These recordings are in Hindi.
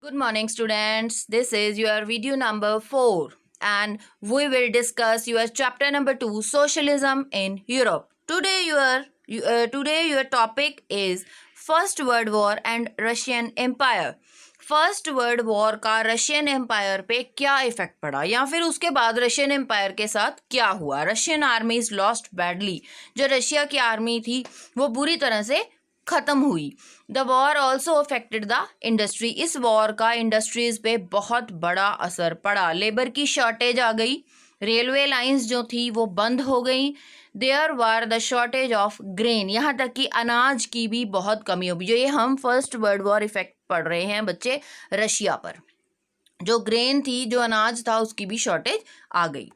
Good morning, students. This is your video number 4, and we will discuss your chapter number 2, Socialism in Europe. Today your topic is First World War and Russian Empire. First world war का रशियन एम्पायर पे क्या इफेक्ट पड़ा या फिर उसके बाद रशियन एम्पायर के साथ क्या हुआ. Russian army is lost badly. जो रशिया की आर्मी थी वो बुरी तरह से खत्म हुई. The war also affected the industry. इस वॉर का इंडस्ट्रीज पे बहुत बड़ा असर पड़ा. लेबर की शॉर्टेज आ गई. रेलवे लाइंस जो थी वो बंद हो गई. There were the shortage of grain. यहाँ तक कि अनाज की भी बहुत कमी होगी. जो ये हम फर्स्ट वर्ल्ड वॉर इफेक्ट पढ़ रहे हैं बच्चे रशिया पर. जो ग्रेन थी, जो अनाज था, उसकी भी शॉर्टेज आ गई.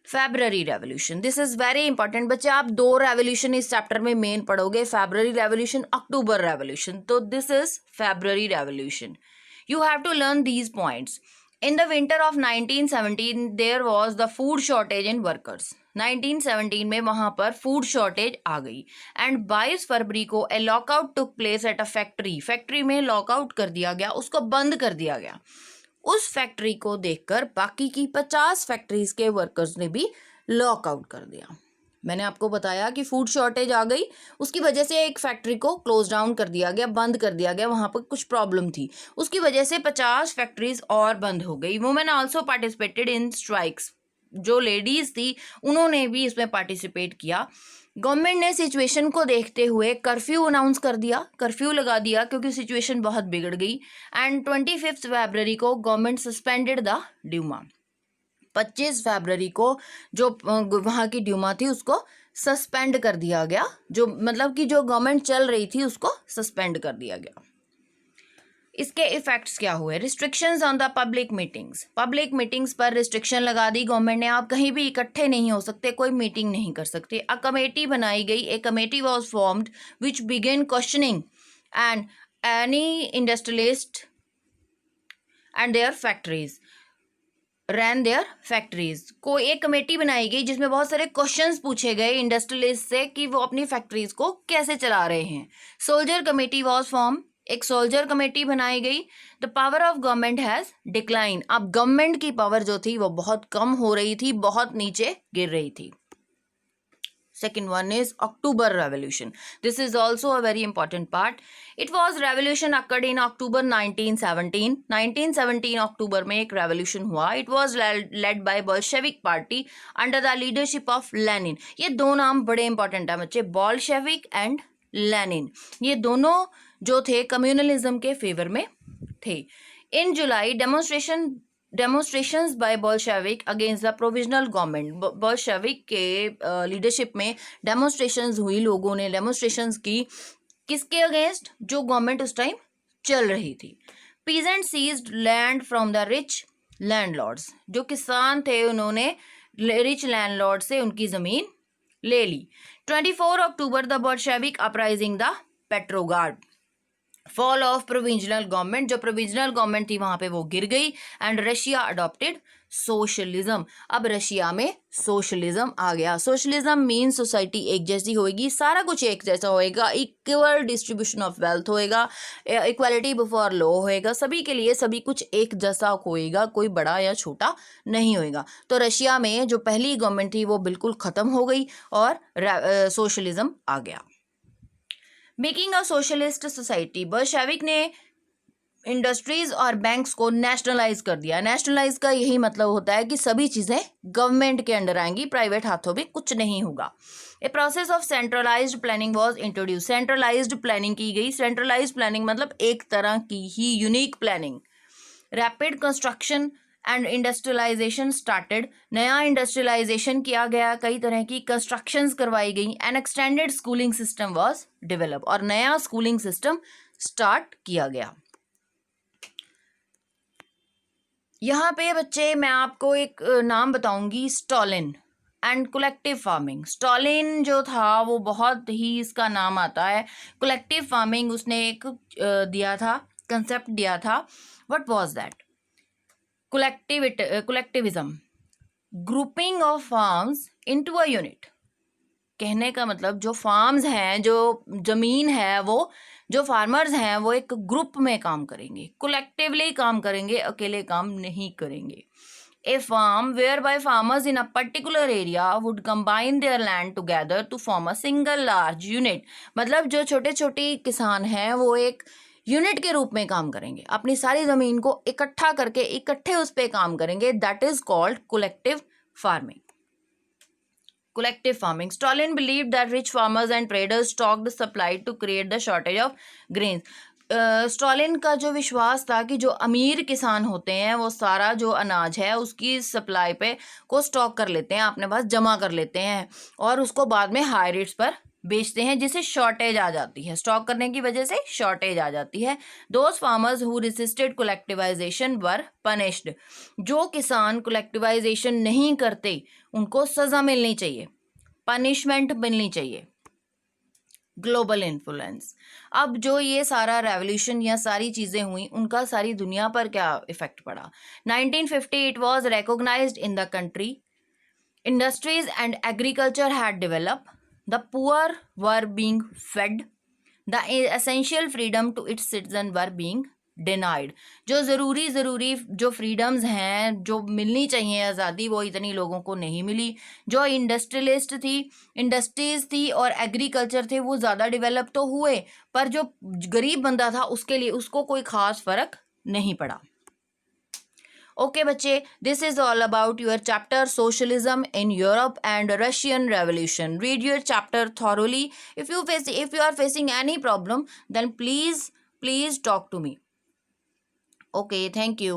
February revolution, this is very important बच्चे. आप 2 रेवोल्यूशन इस चैप्टर में मेन पढ़ोगे, फेब्रवरी रेवोल्यूशन, अक्टूबर रेवोल्यूशन. तो this is February revolution. You have to learn these points. In the winter of 1917 there was the food shortage in workers. 1917 में वहाँ पर फूड शॉर्टेज आ गई. एंड 22 फरवरी को a lockout took place at a factory. Factory में लॉकआउट कर दिया गया, उसको बंद कर दिया गया. उस फैक्ट्री को देखकर बाकी की 50 फैक्ट्रीज के वर्कर्स ने भी लॉकआउट कर दिया. मैंने आपको बताया कि फूड शॉर्टेज आ गई, उसकी वजह से एक फैक्ट्री को क्लोज डाउन कर दिया गया, बंद कर दिया गया. वहाँ पर कुछ प्रॉब्लम थी, उसकी वजह से 50 फैक्ट्रीज और बंद हो गई. Women also participated in strikes. जो लेडीज थी उन्होंने भी इसमें पार्टिसिपेट किया. गवर्नमेंट ने सिचुएशन को देखते हुए कर्फ्यू अनाउंस कर दिया, कर्फ्यू लगा दिया क्योंकि सिचुएशन बहुत बिगड़ गई. एंड 25 फरवरी को गवर्नमेंट सस्पेंडेड द ड्यूमा. 25 फरवरी को जो वहाँ की ड्यूमा थी उसको सस्पेंड कर दिया गया. जो मतलब कि जो गवर्नमेंट चल रही थी उसको सस्पेंड कर दिया गया. इसके इफेक्ट्स क्या हुए? Restrictions on the public meetings. Public meetings पर रिस्ट्रिक्शन लगा दी गवर्नमेंट ने. आप कहीं भी इकट्ठे नहीं हो सकते, कोई मीटिंग नहीं कर सकते. अ कमेटी बनाई गई. A committee was formed which began questioning and any industrialist and their factories ran their factories. को एक कमेटी बनाई गई जिसमें बहुत सारे क्वेश्चंस पूछे गए इंडस्ट्रियलिस्ट से कि वो अपनी फैक्ट्रीज को कैसे चला रहे हैं. Soldier committee was form. एक सोल्जर कमेटी बनाई गई. The power of government has decline. अब गवर्नमेंट की पावर जो थी वो बहुत कम हो रही थी, बहुत नीचे गिर रही थी. Second one is October Revolution. This is also a very important part. It was revolution occurred in October 1917. 1917 अक्टूबर में एक revolution हुआ. It was led by Bolshevik party under the leadership of Lenin. ये दो नाम बड़े important है बच्चे, Bolshevik and Lenin. ये दोनों जो थे कम्युनलिज्म के फेवर में थे. In July, demonstrations by Bolshevik against the provisional government. Bolshevik के लीडरशिप में डेमोन्स्ट्रेशंस हुई. लोगों ने डेमोन्स्ट्रेशंस की किसके अगेंस्ट? जो गवर्नमेंट उस टाइम चल रही थी. Peasant seized land from the rich landlords. जो किसान थे उन्होंने रिच लैंडलॉर्ड से उनकी जमीन ले ली. 24 October the Bolshevik uprising the Petrograd. Fall of provisional government. जो प्रोविजनल गवर्नमेंट थी वहां पे वो गिर गई. And Russia adopted socialism. अब रशिया में सोशलिज्म आ गया. सोशलिज्म मीन सोसाइटी एक जैसी होएगी, सारा कुछ एक जैसा होएगा, इक्वल डिस्ट्रीब्यूशन ऑफ वेल्थ होएगा, इक्वालिटी बिफोर लॉ होएगा, सभी के लिए सभी कुछ एक जैसा होएगा, कोई बड़ा या छोटा नहीं होएगा. तो रशिया में जो पहली गवर्नमेंट थी वो बिल्कुल खत्म हो गई और सोशलिज्म आ गया. Making a socialist society. Bolshevik ने इंडस्ट्रीज और बैंक्स को नेशनलाइज कर दिया. नेशनलाइज का यही मतलब होता है कि सभी चीज़ें गवर्नमेंट के अंडर आएंगी, प्राइवेट हाथों में कुछ नहीं होगा. A process of centralised planning was introduce. Centralised planning की गई. सेंट्रलाइज्ड प्लानिंग मतलब एक तरह की ही unique planning. Rapid construction and industrialisation started. नया इंडस्ट्रियलाइजेशन किया गया, कई तरह की कंस्ट्रक्शंस करवाई गई. An extended schooling system was develop. और नया स्कूलिंग सिस्टम स्टार्ट किया गया. यहाँ पे बच्चे मैं आपको एक नाम बताऊंगी, Stalin and collective farming. Stalin जो था वो बहुत ही, इसका नाम आता है कलेक्टिव फार्मिंग. उसने एक दिया था, कंसेप्ट दिया था. What was that? Collectivism. Grouping of farms into a unit. कहने का मतलब जो फार्म्स हैं, जो जमीन है, वो जो फार्मर्स हैं वो एक ग्रुप में काम करेंगे, कलेक्टिवली काम करेंगे, अकेले काम नहीं करेंगे। A farm whereby farmers in a particular area would combine their land together to form a single large unit। मतलब जो छोटे छोटे किसान हैं वो एक यूनिट के रूप में काम करेंगे, अपनी सारी जमीन को इकट्ठा करके इकट्ठे उस पे काम करेंगे। That is called collective farming. Collective farming. Stalin believed that rich farmers and traders stocked supply to create the shortage of grains। Stalin का जो विश्वास था कि जो अमीर किसान होते हैं वो सारा जो अनाज है उसकी सप्लाई पे को स्टॉक कर लेते हैं, अपने पास जमा कर लेते हैं और उसको बाद में हाई रेट्स पर बेचते हैं, जिससे शॉर्टेज आ जाती है। स्टॉक करने की वजह से शॉर्टेज आ जाती है। Those farmers who resisted collectivisation were punished. जो किसान कलेक्टिवाइजेशन नहीं करते उनको सजा मिलनी चाहिए, पनिशमेंट मिलनी चाहिए। Global influence. अब जो ये सारा रेवोल्यूशन या सारी चीज़ें हुई उनका सारी दुनिया पर क्या इफेक्ट पड़ा। 1950 it was recognised in the country, industries and agriculture had developed, the poor were being fed, the essential freedom to its citizen were being denied. जो ज़रूरी जो फ्रीडम्स हैं जो मिलनी चाहिए आज़ादी, वो इतनी लोगों को नहीं मिली। जो इंडस्ट्रियलिस्ट थी, इंडस्ट्रीज थी और एग्रीकल्चर थे वो ज़्यादा डेवलप तो हुए, पर जो गरीब बंदा था उसके लिए उसको कोई ख़ास फ़र्क नहीं पड़ा। ओके बच्चे, this is all about your chapter socialism in Europe and Russian revolution. Read your chapter thoroughly. If you are facing any problem then please talk to me. Okay, thank you.